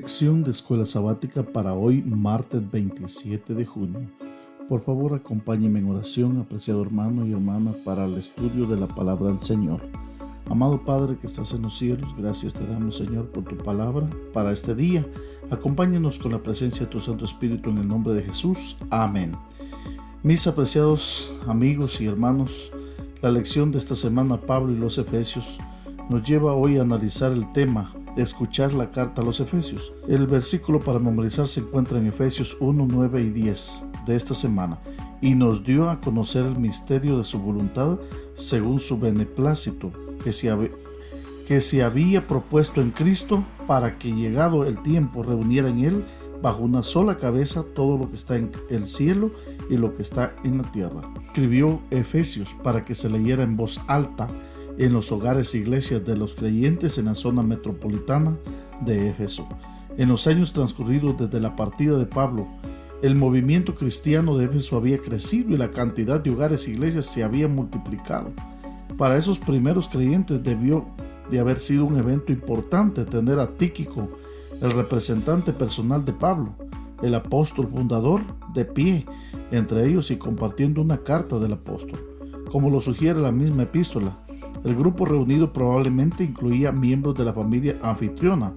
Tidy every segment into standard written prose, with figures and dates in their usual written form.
Lección de Escuela Sabática para hoy, martes 27 de junio. Por favor, acompáñeme en oración, apreciado hermano y hermana, para el estudio de la palabra del Señor. Amado Padre que estás en los cielos, gracias te damos, Señor, por tu palabra para este día. Acompáñanos con la presencia de tu Santo Espíritu en el nombre de Jesús. Amén. Mis apreciados amigos y hermanos, la lección de esta semana, Pablo y los Efesios, nos lleva hoy a analizar el tema de escuchar la carta a los Efesios. El versículo para memorizar se encuentra en Efesios 1, 9 y 10 de esta semana. Y nos dio a conocer el misterio de su voluntad según su beneplácito, que se había propuesto en Cristo, para que llegado el tiempo reuniera en él bajo una sola cabeza todo lo que está en el cielo y lo que está en la tierra. Escribió Efesios para que se leyera en voz alta en los hogares e iglesias de los creyentes en la zona metropolitana de Éfeso. En los años transcurridos desde la partida de Pablo, el movimiento cristiano de Éfeso había crecido y la cantidad de hogares e iglesias se había multiplicado. Para esos primeros creyentes debió de haber sido un evento importante tener a Tíquico, el representante personal de Pablo, el apóstol fundador, de pie entre ellos y compartiendo una carta del apóstol. Como lo sugiere la misma epístola, el grupo reunido probablemente incluía miembros de la familia anfitriona,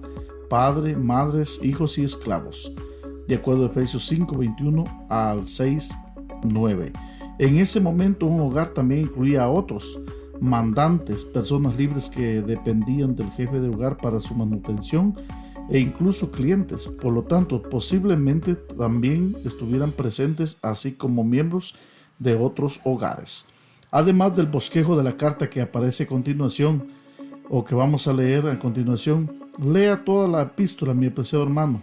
padre, madres, hijos y esclavos, de acuerdo a Efesios 5, 21 al 6, 9. En ese momento un hogar también incluía a otros mandantes, personas libres que dependían del jefe de hogar para su manutención e incluso clientes. Por lo tanto, posiblemente también estuvieran presentes, así como miembros de otros hogares. Además del bosquejo de la carta que aparece a continuación, o que vamos a leer a continuación, lea toda la epístola, mi apreciado hermano,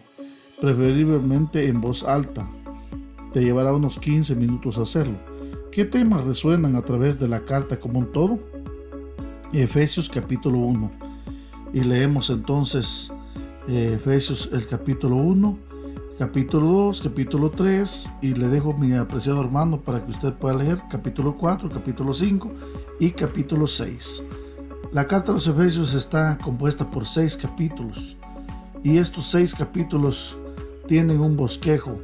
preferiblemente en voz alta. Te llevará unos 15 minutos hacerlo. ¿Qué temas resuenan a través de la carta como un todo? Efesios capítulo 1. Y leemos entonces Efesios el capítulo 1, capítulo 2, capítulo 3, y le dejo mi apreciado hermano para que usted pueda leer capítulo 4, capítulo 5 y capítulo 6. La carta a los Efesios está compuesta por 6 capítulos, y estos 6 capítulos tienen un bosquejo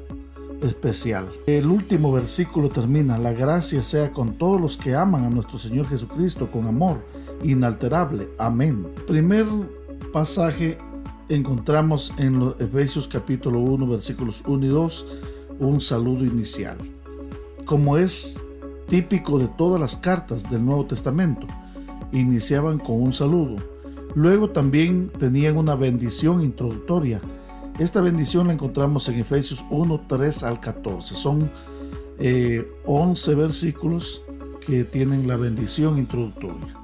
especial. El último versículo termina: la gracia sea con todos los que aman a nuestro Señor Jesucristo con amor inalterable. Amén. Primer pasaje encontramos en los Efesios capítulo 1 versículos 1 y 2 un saludo inicial, como es típico de todas las cartas del Nuevo Testamento. Iniciaban con un saludo. Luego también tenían una bendición introductoria. Esta bendición la encontramos en Efesios 1, 3 al 14. Son 11 versículos que tienen la bendición introductoria.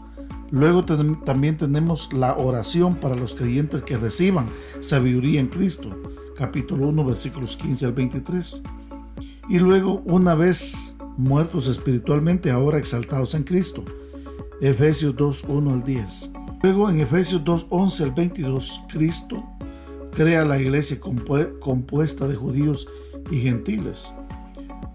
Luego también tenemos la oración para los creyentes que reciban sabiduría en Cristo, capítulo 1, versículos 15 al 23. Y luego, una vez muertos espiritualmente, ahora exaltados en Cristo, Efesios 2, 1 al 10. Luego, en Efesios 2, 11 al 22, Cristo crea la iglesia compuesta de judíos y gentiles.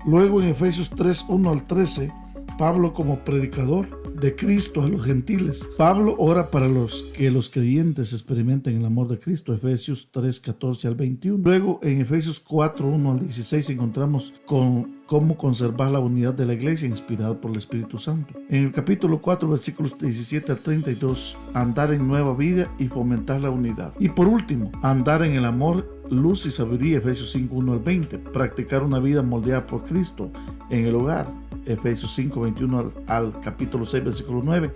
Luego, en Efesios 3, 1 al 13, Pablo como predicador de Cristo a los gentiles. Pablo ora para que los creyentes experimenten el amor de Cristo, Efesios 3, 14 al 21. Luego en Efesios 4, 1 al 16 encontramos con cómo conservar la unidad de la iglesia inspirada por el Espíritu Santo. En el capítulo 4, versículos 17 al 32, andar en nueva vida y fomentar la unidad. Y por último, andar en el amor, luz y sabiduría, Efesios 5, 1 al 20. Practicar una vida moldeada por Cristo en el hogar, Efesios 5, 21 al capítulo 6, versículo 9.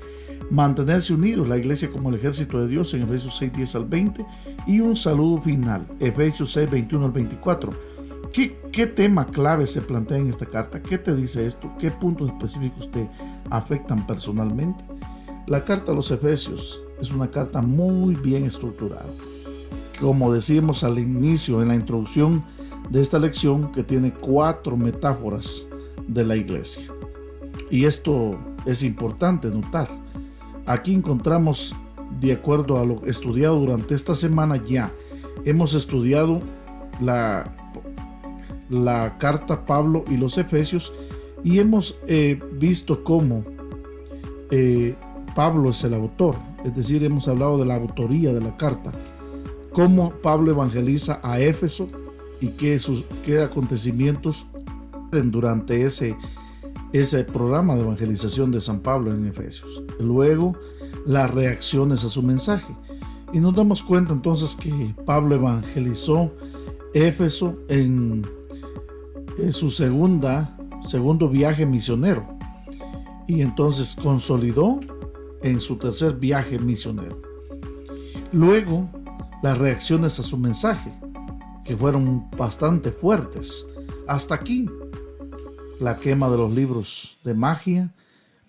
Mantenerse unidos, la iglesia como el ejército de Dios, en Efesios 6, 10 al 20. Y un saludo final, Efesios 6, 21 al 24. ¿Qué tema clave se plantea en esta carta? ¿Qué te dice esto? ¿Qué puntos específicos te afectan personalmente? La carta a los Efesios es una carta muy bien estructurada. Como decíamos al inicio, en la introducción de esta lección, que tiene 4 metáforas de la iglesia. Y esto es importante notar. Aquí encontramos, de acuerdo a lo estudiado durante esta semana, ya hemos estudiado la carta Pablo y los Efesios, y hemos visto cómo Pablo es el autor, es decir, hemos hablado de la autoría de la carta, cómo Pablo evangeliza a Éfeso y qué acontecimientos durante ese programa de evangelización de San Pablo en Efesios. Luego, las reacciones a su mensaje. Y nos damos cuenta entonces que Pablo evangelizó Éfeso en su segundo viaje misionero, y entonces consolidó en su tercer viaje misionero. Luego, las reacciones a su mensaje, que fueron bastante fuertes. Hasta aquí, la quema de los libros de magia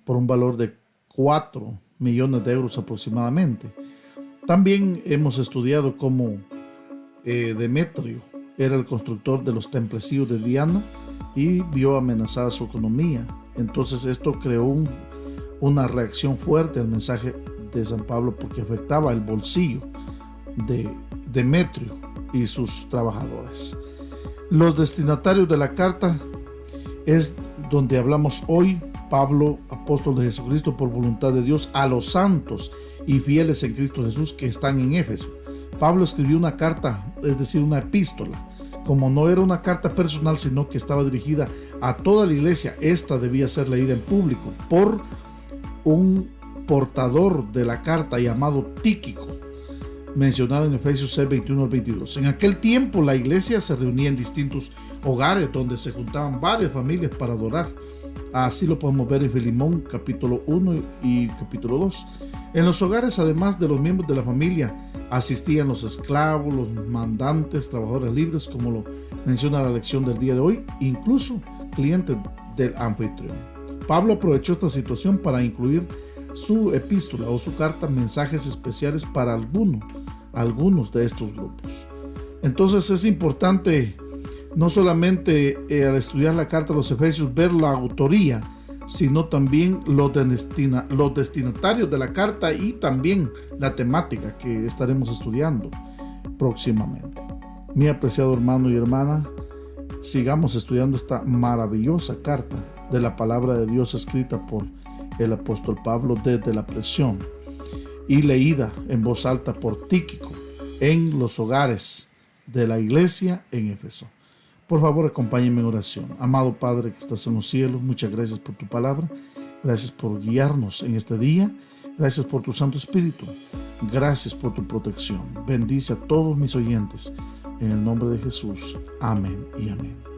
por un valor de 4 millones de euros aproximadamente. También hemos estudiado cómo Demetrio era el constructor de los templecillos de Diana y vio amenazada su economía. Entonces esto creó una reacción fuerte al mensaje de San Pablo, porque afectaba el bolsillo de Demetrio y sus trabajadores. Los destinatarios de la carta es donde hablamos hoy. Pablo, apóstol de Jesucristo por voluntad de Dios, a los santos y fieles en Cristo Jesús que están en Éfeso. Pablo escribió una carta, es decir, una epístola. Como no era una carta personal, sino que estaba dirigida a toda la iglesia, esta debía ser leída en público por un portador de la carta llamado Tíquico, mencionado en Efesios 6, 21 al 22. En aquel tiempo la iglesia se reunía en distintos hogares donde se juntaban varias familias para adorar. Así lo podemos ver en Filemón capítulo 1 y capítulo 2. En los hogares, además de los miembros de la familia, asistían los esclavos, los mandantes, trabajadores libres, como lo menciona la lección del día de hoy, incluso clientes del anfitrión. Pablo aprovechó esta situación para incluir su epístola o su carta mensajes especiales para algunos de estos grupos. Entonces es importante no solamente al estudiar la carta a los Efesios ver la autoría, sino también los destinatarios de la carta y también la temática que estaremos estudiando próximamente. Mi apreciado hermano y hermana, sigamos estudiando esta maravillosa carta de la palabra de Dios escrita por el apóstol Pablo desde la prisión y leída en voz alta por Tíquico en los hogares de la iglesia en Éfeso. Por favor, acompáñenme en oración. Amado Padre que estás en los cielos, muchas gracias por tu palabra. Gracias por guiarnos en este día. Gracias por tu Santo Espíritu. Gracias por tu protección. Bendice a todos mis oyentes. En el nombre de Jesús. Amén y amén.